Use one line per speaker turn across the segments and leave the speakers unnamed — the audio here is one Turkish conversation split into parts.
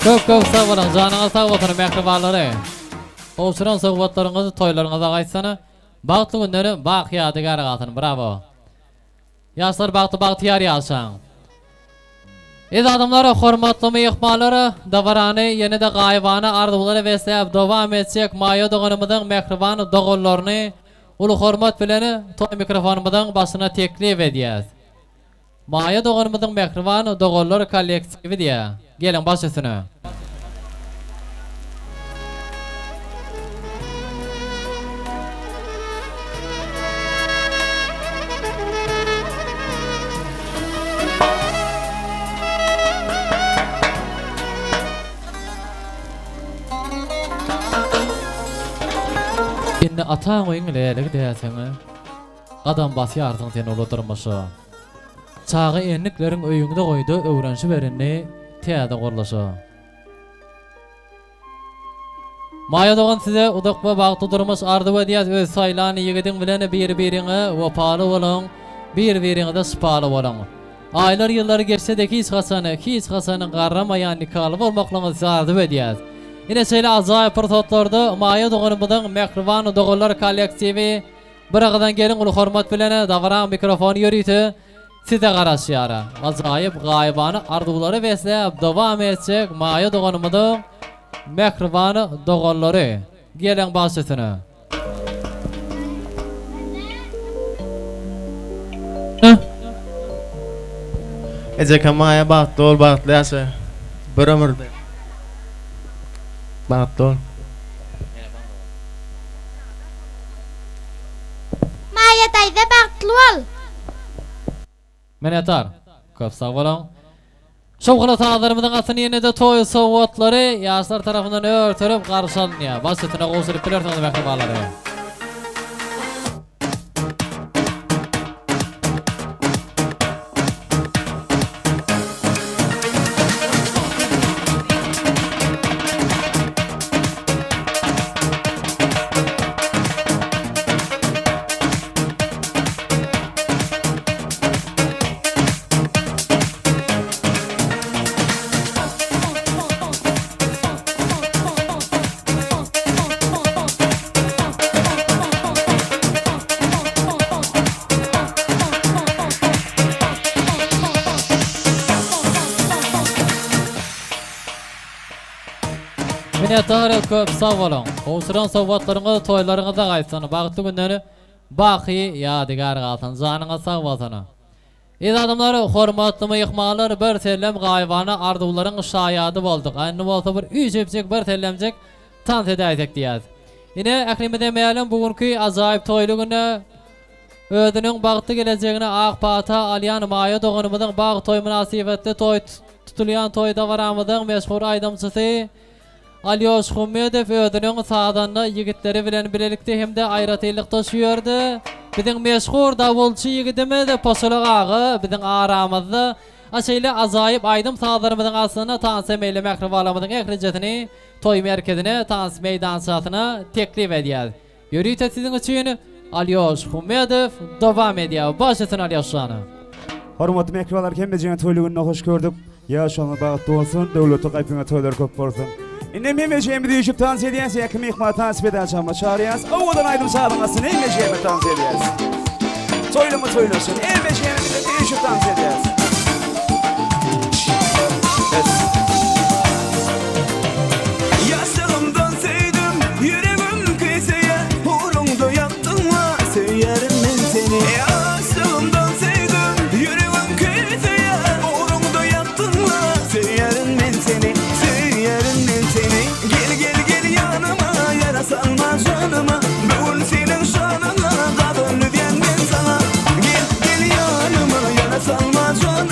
Köp sağ bolun, janyňyz sağ bolsun mehribanlary. Oşuran sohbatlaryňyzy, toýlaryňyza gaýtsana. Bagtly günleri bak ýadygar gatyn, bravo. Ýaşlar bagty ýaşaň. Ez adamlara hormatly mehmanlary, dawarany ýene-de gaýbany arzuwlary beslep dowam etjek maýa doganymyzyň mehriban doganlaryny uly hormat bilen toý mikrofonumyzyň başyna teklip edýäs. Maýa doganymyzyň mehriban doganlar kollektiwi diýä. Gelin başlasyna. Indi ataň oýun leýelik diýäseňi. Gadam basy ardyň sen uludurmaşy. Çağı enlikleriň öýüňde goýdy, öwrenşi berenni täze gorlaşy. Maýa dogan size udakba bagty durmuş ardyba diýäs öz saýlany ýigitiň bilen bir-biriňe wapaly bolan, bir-biriňe de sypaly bolan. Aýlar ýyllar geçse-de hiç hasanyň garramaýan nikaly bolmaklaryny zardyp edýäs. Ine şeýle ajaýyp pursatlarda maýa doganymyzyň mehriban doganlar kollektiwi bir agadan gelin uly hormat bilen dagran mikrofon ýörýti. Size garaşýara. Ajaýyp gaýbany arzuwlary beslep dowam etjek maýa doganymyzyň mehriban doganlary. Gelin başlasyna.
Ejek maýa bagtly ol bagtly ýaşa. Bir ömürde. Bagtly ol.
Maýa taýda bagtly ol.
Men ýatar. Köp sag bolan. Şowgula taýdarymyzyň asyny ýene-de toý sowgatlary ýaşlar tarapyndan örtülip garşalynýar. Başlasyna goşuryp bilersiňiz mehribanlary. Minnetar köp sag bolan. Oşuran sohbatlaryňyzy, toýlaryňyza gaýtsan, bagtly günleri baky ýadygar gatyn, janyňyz sag bolsun. Ez adamlar hormatly mehmanlar bir sellem gaýbany arzuwlaryň şaýady boldyk. Aýny bolsa bir üýjepjek bir sellemjek tans edäýsek diýär. Ine ählimide meýalim bugünkü ajaýyp toýly güne özüniň bagty gelejegine ak pata alýan maýa doganymyzyň bag toý münasibetli toý tutulýan toýda baramyzyň meşhur aýdamçysy Alyoş Hummedow ödünün sağdanlı yigitleri bilen bilelikte hem de aýratyllyk taşýardy. Biziň meşhur davulçy yigitimiz Poşulak agy biziň aramyzda aşeýle ajaýyp aýdym sağlarymyzyň asyna tans emeýle mehribanlamyzyň ählijetini toý merkezine tans meýdançatyna teklip edýär. Ýörýte siziň üçin Alyoş Hummedow dowam edýär. Başlasyn Alyoş şany.
Hormatly mehribanlar, hemme toýly gününe hoş gördük. Ýaşanyň bagtly bolsun, döwleti gaýpyňa toýlar köp bolsun. İnnem hemejemi düşüp tans edýäs, ýa-ki mehman tans edýän çağırýas. Owadan aýdym saýdyňasy, hemejemi tans edýäs. Toýlamy toýlasyn, hemejemi düşüp tans edýäs.
Yaşlarımdan sevdim, yüreğim kıyısıya, uğrunda yaktın mı, severim ben seni. Yaşlarımdan sevdim, yüreğim kıyısıya, uğrunda yaktın mı, severim ben seni. Gel yanıma, yara salma canıma, bugün senin şanına, kadınlı diyen ben sana. Gel yanıma, yara salma canıma.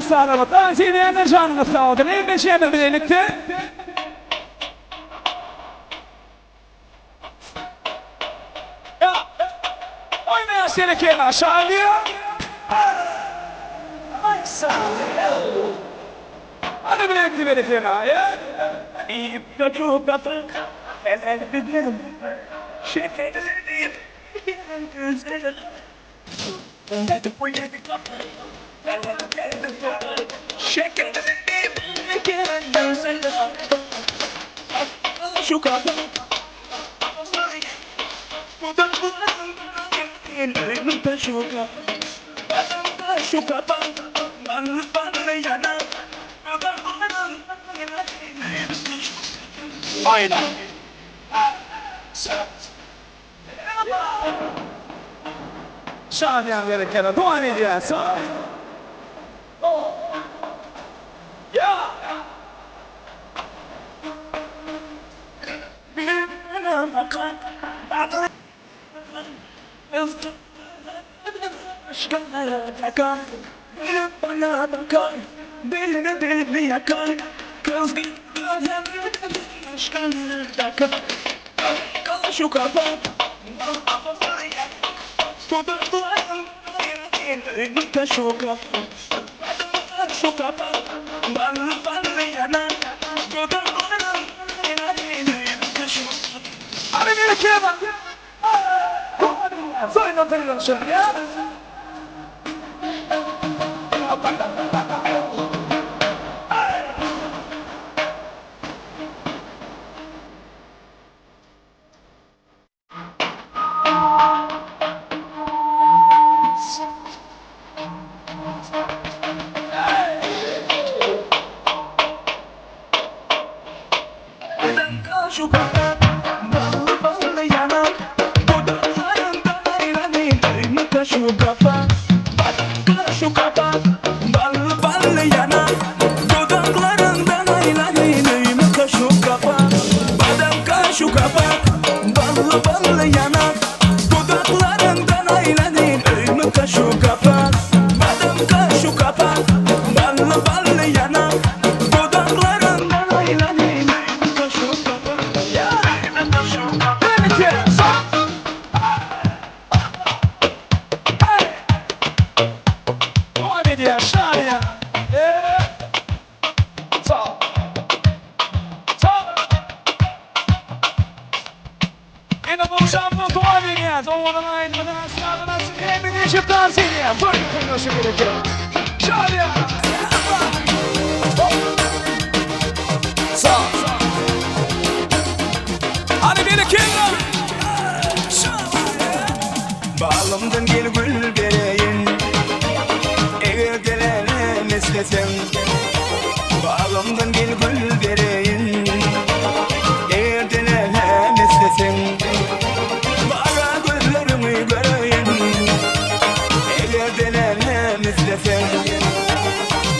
sağlamak. Dans edenler canına sağ olun. En beşerle birlikte. Ya. Oynayan seni kenar aşağıya. Ay sağ ol. Hadi birlikte verin ya. İyi bir çok katı. Ben bilirim. Şefetlerim. Gözlerim. Hadi bu yedi kapı. Şekerlerim. Gözlerim. Şu kapı. Bu da bu. Ellerim de şu kapı. Şu kapı. Bana yanar. Aynen. Şahane gereken dua edeceğiz. Ya. Deli yakar. Kız şu kafa. Şu kafa. Bana yanar. Hadi bir kere bak. Soyun oturuyorsun şimdi ya. Şu kafa. Bana yanar. Şu kafa, şu kafa, ballı yanar. Dudaklarından aylanayım. Şu kafa, şu kafa, ballı yanar. Dudaklarından aylanayım. Şu kafa, şu kafa, ballı yanar. Dudaklarından aylanayım. Şu kafa, ya, şu kafa. Diye şahane. Sağ ol. Sağ ol. En bu şampiyon dua edeceğiz. Oğlanın aydınlığı sınavına sıkıntı geçip dans edeceğiz. Böyle konuşu gerekiyor. Şahane. Sağ ol. Hadi bir iki.
Bağlamdan gel gül vereyim. Sen bağlamdan gel gül vereyim. Eğer dilenem istesen bana gözlerimi göreyim. Eğer dilenem istesen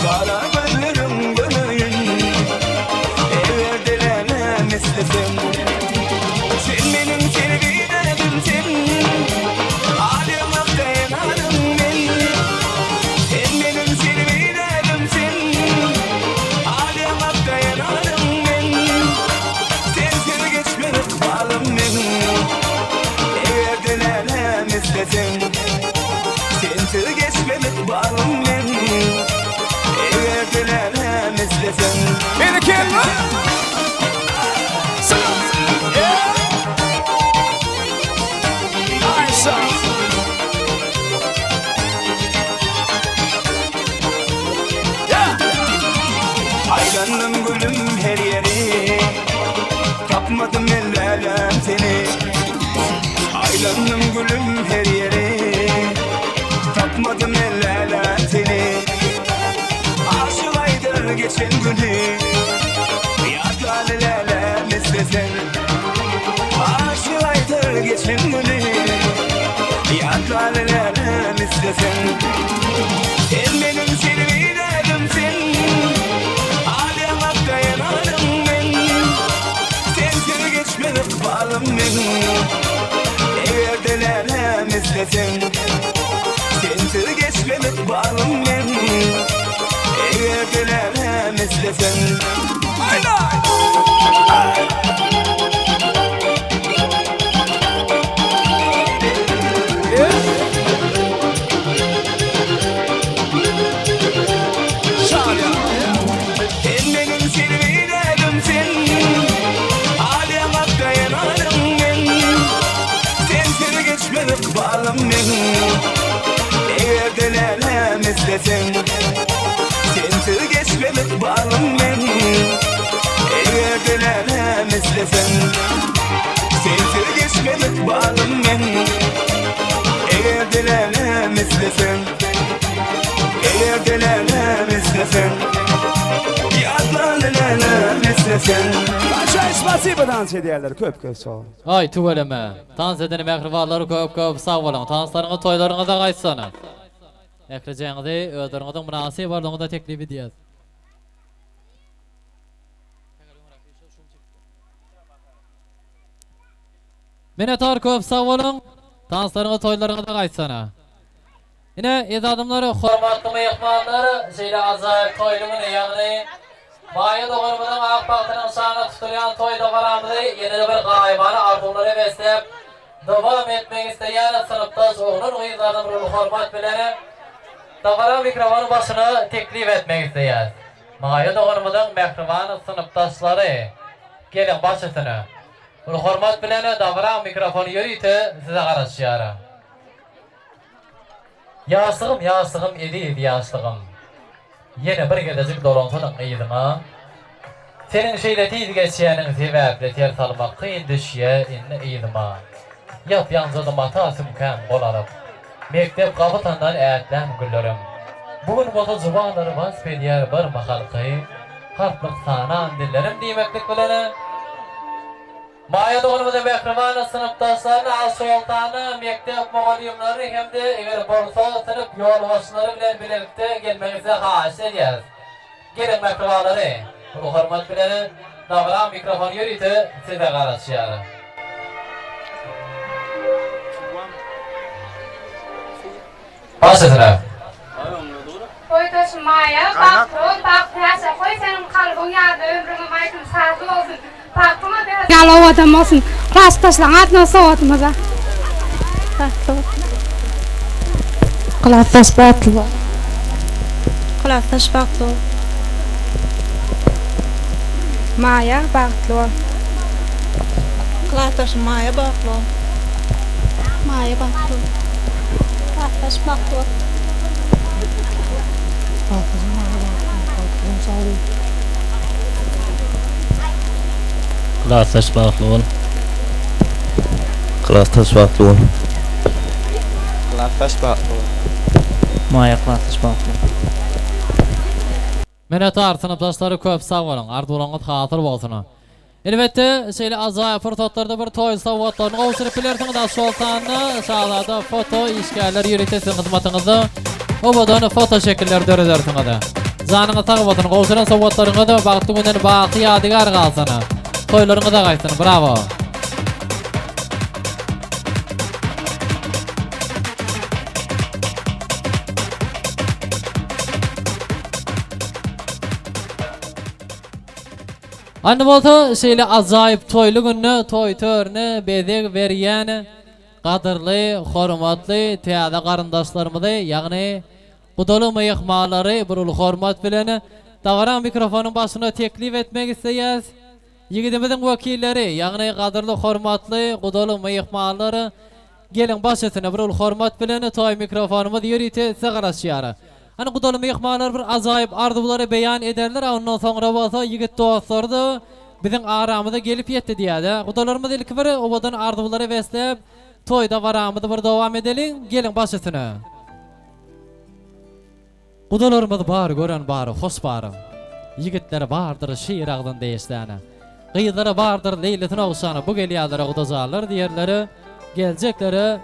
bana gözlerimi göreyim. Eğer dilenem istesen sen benim sevgilimsin. Ağlamaktan hanım ben. Sen benim sevgilim. Sensiz geçmemek bağım ben. Eğer dilenem istesen
Beni kelime. Ayşe.
Aylandım gülüm her yeri. Tapmadım ellem seni. Aylandım gülüm her yeri. Tapmadım ellem seni. Aşık aydır geçen günü. Yadlar ellem istesen. Aşık aydır geçen günü. Yadlar ellem istesen. Sen benim sevgilimsin. Ağlamakta yanarım ben. Sensiz geçmemek bağım ben. Eğer dilenem istesen sensiz geçmemek bağım ben. istesen. Haydi. Ellerin sirviledim sen, alem akta yanarım ben. Sensiz geçmedik bağlım ben, eğer denenem istesen. Sensiz geçmedik bağlım ben, eğer denenem istesen. Sensiz geçmedik bağlım ben, eğer denenem istesen. Eğer denenem istesen.
Большое спасибо, dans ediyorlar. Köp sağ olun.
Ay tuveleme. Dans edeni mehribarları köp sağ olun. Danslarına toylarına da qaytsana. Ekrejäňizi özleriňiziň münasy barlygyny da teklip edýäs. Minnettar köp sağ olun. Danslarına toylarına da qaytsana. Yine edadımları, hormatly mehmanlary, şeýle azaýyp toýlugyny ýagny Maýa dogurmadan akbaqtynyň şana tutulýan toýda baramdy, ýene-de bir gaýbany arzuwlary beslep dowam etmek isteýän synapdaş oglun gyzlaryň bir hormat bilen dogara mikrofony başyna teklip etmek isteýär. Maýa dogurmadan mehriban synapdaşlary gelin başysyna. Bu hormat bilen dogara mikrofony ýörýte size garaşýar. Ýaşlygym edi ýaşlygym. Yine bir gedecik dolansynyň ýylyma. Senin şeýle tiz geçýäniň sebäple ter salmak kyn düşýe inne ýylyma. Ýap ýanjyda matasym kän bolarym. Mektep gabytandan ätlen güllerim. Bugün bota zubanlary was pedýär bir mahalky. Harplyk sanan dillerim diýmeklik bilen. Maýa dogurmada mehriban synapdaşlaryny aşoltany mektep mugallimlary hemde eger bolsa sınıf ýolbaşçylary bilen birlikde gelmeňizi haýyş edýär. Gelin mehribanlary, bu hormat bilen dagara mikrofon ýörýte size garaşýar. Başladylar.
Koytaş Maýa, baktron, baktyasa, koy senin kalbyň ýa-da ömrüňe maýtym sazly bolsun. Baktyma biraz ýalaw adam bolsun. Klastaşlaň adna sowatmaza. Klastaş batly. Klastaş batly. Maýa batly.
Klastaş Maýa batly.
Maýa batly.
Klastaş batly.
Klastaş bagtlyn.
Klastaş bagtlyn.
Klastaş bagtlyn.
Maýa klastaş bagtlyn.
Minnettar synapdaşlary köp sag bolun. Arduwlaňyz hatyr bolsun. Elbette şeýle azaýyp fırsatlarda bir toý sowgatlaryny gowşuryp bilersiňiz da şoltanyny şahlada foto işgärler ýöretesiň hyzmatyňyzy obadan foto şekiller dörelersiňiz da. Zanyňyz tagyp oturyň gowşuran sowgatlaryňy da bagtly günden baky ýadygar galsana. Toýlaryňyz da gaýsyn. Bravo. Anne bolsa şeýle azaýyp toýly günni, toý törüni bezek berýän gadyrly, hormatly täze garyndaşlarymyzy, ýagny gudaly mehmanlary bir hormat bilen dagara mikrofonyň başyna teklip etmek isteýäs. Ýigidimiziň wekilleri, ýagny gadyrly, hormatly gudaly mehmanlary gelin başysyna bir hormat bilen toý mikrofonymyz ýörýte size garaşýar. Hani gudaly mehmanlar bir azaýyp arzuwlary beýan ederler, ondan soňra bolsa ýigit dostlar da biziň aramyza gelip ýetdi diýär. Gudalarymyz ilki bir obadan arzuwlary beslep toýda baramyzy bir dowam edelim. Gelin başysyna. Gudalarymyz bar gören bar, hoş bar. Ýigitler bardyr şeýir agdan deýişläne. Gyýdlara bardyr leýletin ogşany. Bu gelýärler gudajarlar diýerleri, geljekleri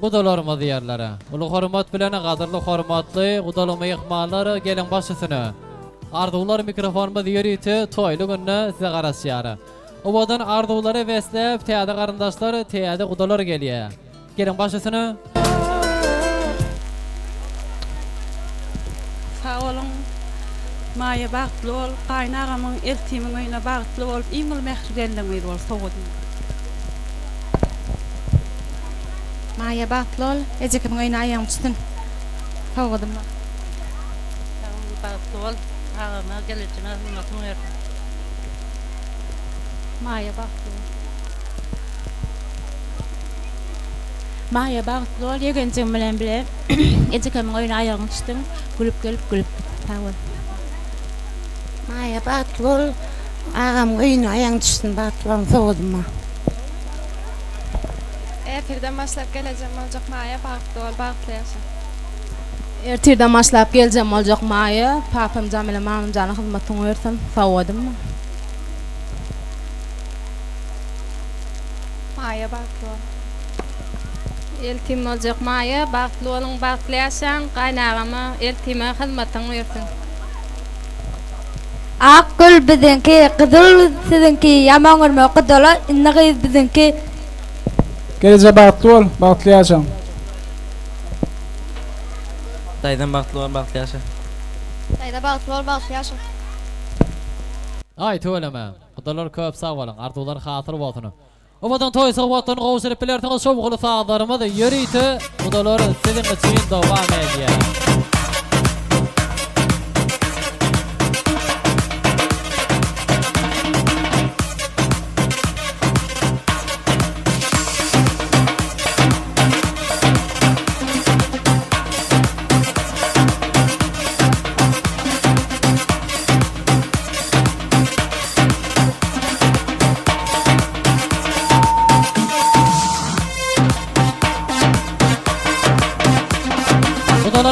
gudalarymyz diýerler. Ulu hormat bilen gadyrly hormatly gudaly mehmanlar gelin başysyna. Arzuwlar mikrofonymyz ýörýte toýly günne size garaşýar. Obadan arzuwlary beslep täze garyndaşlar, täze gudalar gelýär. Gelin başysyna.
Sağ olun. Maya bagtly ol, qaynagamyň eltimiň öýüne bagtly bolup, iňil mehrigenliňi bol sowudum.
Maya bagtly ol, ejekimiň öýüne aýagyň tutun. Sowudum.
Bagtly ol, agama gelejine hurmatyny berdim. Maya bagtly ol.
Maya bagtly ol, ýegençiň bilen bile ejekimiň öýüne aýagyň tutun, gülüp gelip tawul.
Maya bagtly ol, agam öýüne aýagyň tutun, bagtly ol sowudum.
Ertirden başlap geleceğim olacak Maya bagtly ol, bagtly ýaşa.
Ertirden başlap geleceğim olacak Maya, papam Jamila mamam jana hyzmatyny bersin, sowudum.
Maya bagtly ol. Eltim olacak Maya, bagtly olun, bagtly ýaşaň, gaýnagama eltime hyzmatyny bersin.
Akgül bizinki, Kızıl sizinki, yaman urma Kızıla, innigiz bizinki.
Gelece bagtly ol, bagtly ýaşaň.
Daydan bagtly ol, bagtly ýaşa.
Dayda bagtly ol, bagtly ýaşaň.
Ay tölemä. Gudalar köp sag bolan, ardular hatyr bolsun. Obadan toy sowatlaryny gowşuryp bilertiňiz şowguly sagdarymyz ýörýti. Gudalar siziň üçin dowam edýär.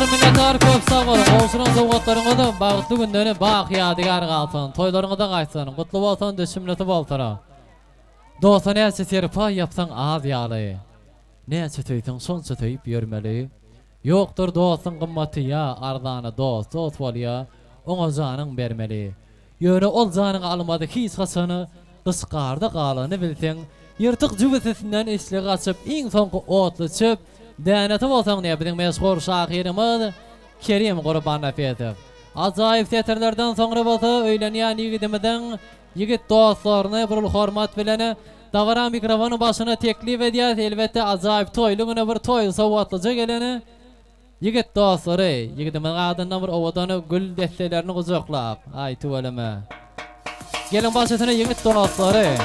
Minnettar köp sag bolun. Gowşuryň sowgatlaryňyz bagtly gündäne bak ýadygar galsyn. Toýlaryňyzda gaýtsan, gutly bolsun, düşümleti boltara. Dosta näçe serpa ýapsaň az ýaly. Näçe töýtüň şonça töýüp ýörmeli. Ýokdur dostun gymmaty ýa, arzany dost bolýa, oňa janyň bermeli. Ýöne ol janyň almady hiç haçany, dysgarda galany bilseň, ýyrtyk jübetesinden isle gaçyp, iň soňky otly çöp däneti bolsaň ne biziň meşhur şahyrymyz Kerim Gurban Afetew. Ajaýyp teatrlardan soňra bolsa öýlenýän ýigidimizden ýigit dostlaryny bir hormat bilen dawara mikrofonu başyna teklip edýär. Elbetde ajaýyp toýlugyna bir toý sowatlyja geleni ýigit dostlary, ýigidimiz adyndan bir owadan gül destelerini gujaklap aýtyp öleme. Gelin başyna ýigit dostlary.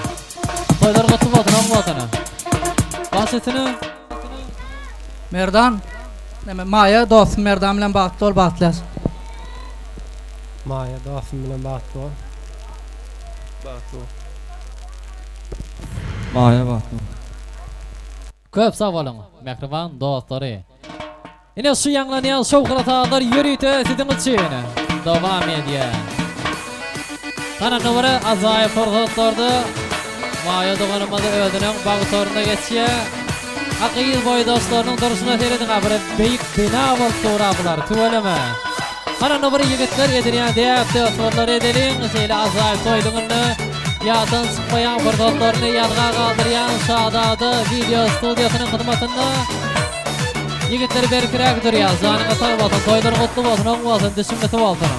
Toýlar gutly bolsun, bolsun. Başyna
Merdan, neme Maya dostum Merdan bilen bagtly ol, bagtly ýaşa.
Maya dostum bilen bagtly ol. Bagtly ol.
Maya bagtly.
Köp sag bolun, mehribon dostlary. Ine şu ýanglanýan şowgulatalar ýörýte siziň üçin dowam edýär. Ana numara ajaýyp forgatlardy. Maya doganymyzy ödünen bagtlaryna geçýär. Akyýyl boý dostlarynyň duruşuna seredi gabyr beýik bina bolup durabylar. Töweleme. Ana numara ýigitler edirýän diýip dostlar edeliň, şeýle ajaýyp toýlugyny ýadan çykmaýan forgatlaryny ýadga galdyrýan şadady video studiýasynyň hyzmatynda ýigitler berkirek durýar. Janyňa sag bolsun, toýlar gutly bolsun, oň bolsun, düşümleti bolsun.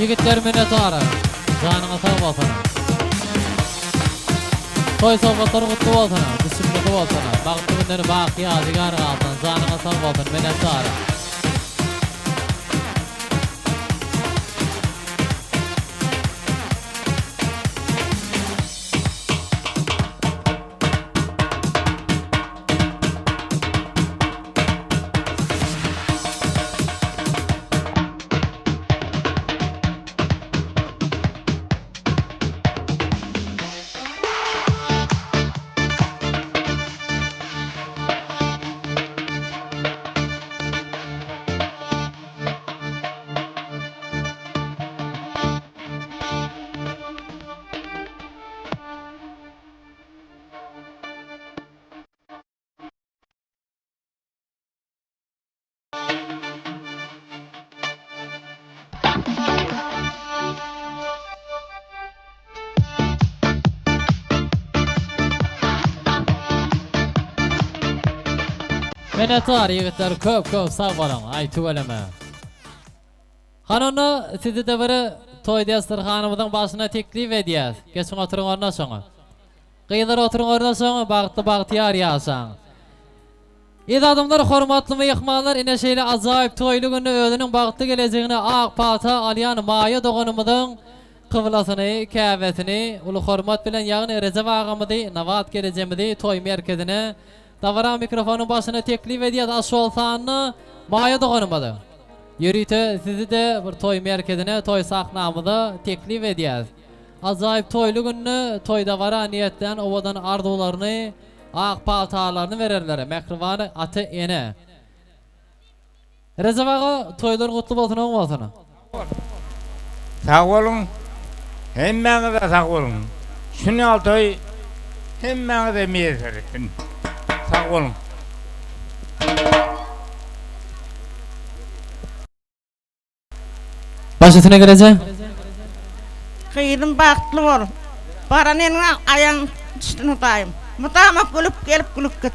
Yigitler minnetara. Canına sağ olsun. Toy sohbatları kutlu olsun. Bismillah olsun. Bagtly günleri baki yadigar kalsın. Canına sağ olsun. Minnetara. Minnettar yigitler köp sağ olun. Aytı öleme. Hanonu sizi de biri toy dasturxanımızın başına teklif ediyaz. Geçin oturun orna soňa. Gıylar oturun orna soňa bagtly ýaşaň. Adamlar hormatly myhmanlar ine şeýle ajaýyp toýly günde özüniň bagtly gelejegine ak pata alýan maýa doganymyzyň kıblasyny, käbetini ulu hormat bilen ýagny Rezep agamyzy Nawat gelejegimizi toy merkezine davara mikrofonun başına teklif ediyaz. Aşolsanny maýa doganymyzy. Yürüyte sizi de bir toy merkezine, toy sahnamıza teklif ediyaz. Ajaýyp toyly günni toyda vara niýetden owadan arzuwlaryny, ak paltarlaryny bererler. Mehriban aty ene. Rezep aga toylar gutly bolsun, oň bolsun.
Sağ olun. Hemmeňize sağ olun. Şunu toy hemmeňize meýer etsin. Sağ olun.
Başysyna gelejek.
Kıydım baktlı bol. Paranın ayağın üstüne tayım. Mutama gelip gülüp git.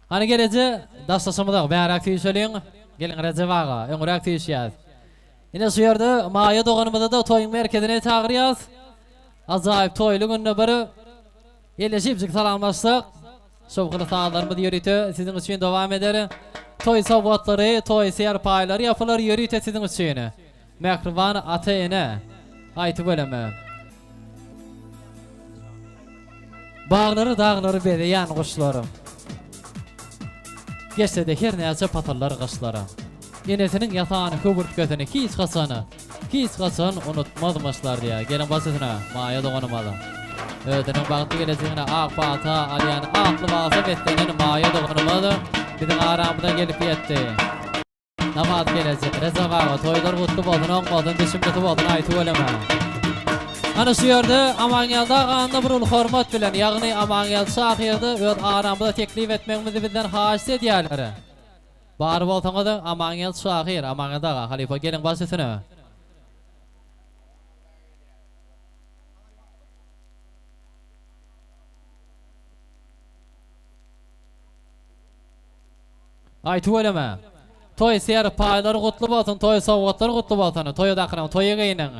Hani gelece daşlaşamyda bärak tüýseliň. Gelin Rezep aga, öňrak tüýşýär. Ine şu ýerde maýa doganymyzda da toýun merkezine taýýarýas. Ajaýyp toýly günde biri eleşip salamlaşdyk. Şowkly saatlarymyz ýörüte sizin üçin dowam eder. Toy sohbatlary, toy serpaýlary ýapylar ýörüte sizin üçin. Mehriban aty ene. Aýtyp öleme. Bağlary dağlary bedeýän guşlary. Geçsede her näçe patallar gaşlara. Enesiniň ýatağany köbürt götüne hiç gaçan unutmazmışlar diýär. Gelin basyna maýa doganymyza. Ödeniň bagty gelejegine ak pata alýan akly basa betdenen maýa doganymyza biziň aramyzda gelip ýetdi. Nawat gelejek Rezep aga toýlar gutly bolsun, oň bolsun, düşünmeti bolsun aýtyp öleme. Ana şu ýerde Amanyalda ganda bir hormat bilen, ýagny Amanyal şahyrdy öz aramyzda teklif etmegimizi bizden haýyş edýärler. Bar bolsaňyz da Amanyal şahyr, Amanyalda halifa gelin basysyna. Aýtyp öleme. Toy serpaýlary gutly bolsun, toy sowgatlary gutly bolsun, toýa dakyram, toýa geýnen.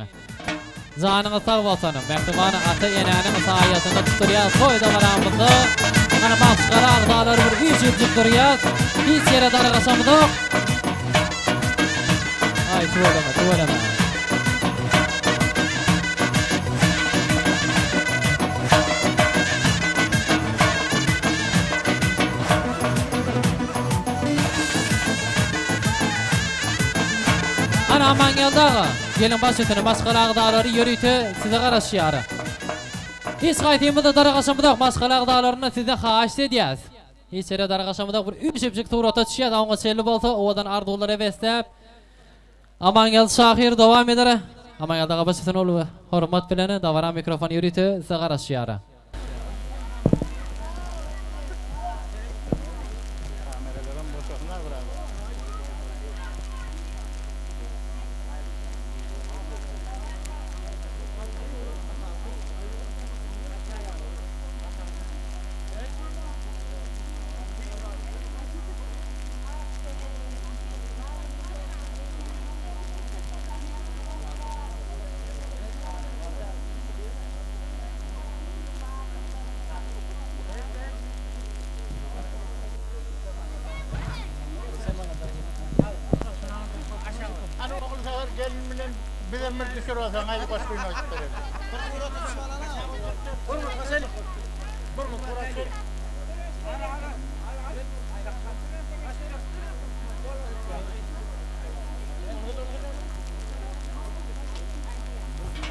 Janyňyz sag bolsun. Mehriban aty enäniň saýatyny tuturýar. Toýda baramyzda ana başgara agdalary bir güýçüp durýar. Hiç ýere daragaşamyk. Aýtyp öleme. Ana Amanyalda gelin başytyny başgara agdalary ýörüte size garaşýar. Hiç gaýtymyzda daragaşamyk, başgara agdalaryny size haýyş edýäs. Hiç ýere daragaşamyk bir üpjüpjik turata düşýär, oňa çelli bolsa owadan arduwlary beslep. Amanyal şahyr dowam eder. Amanyalda başytyny ol hormat bilen dawara mikrofon ýörüte size garaşýar.
demir düşür olsan ayı baş koyma verir. Burnu kaseli. Burnu kuraseli.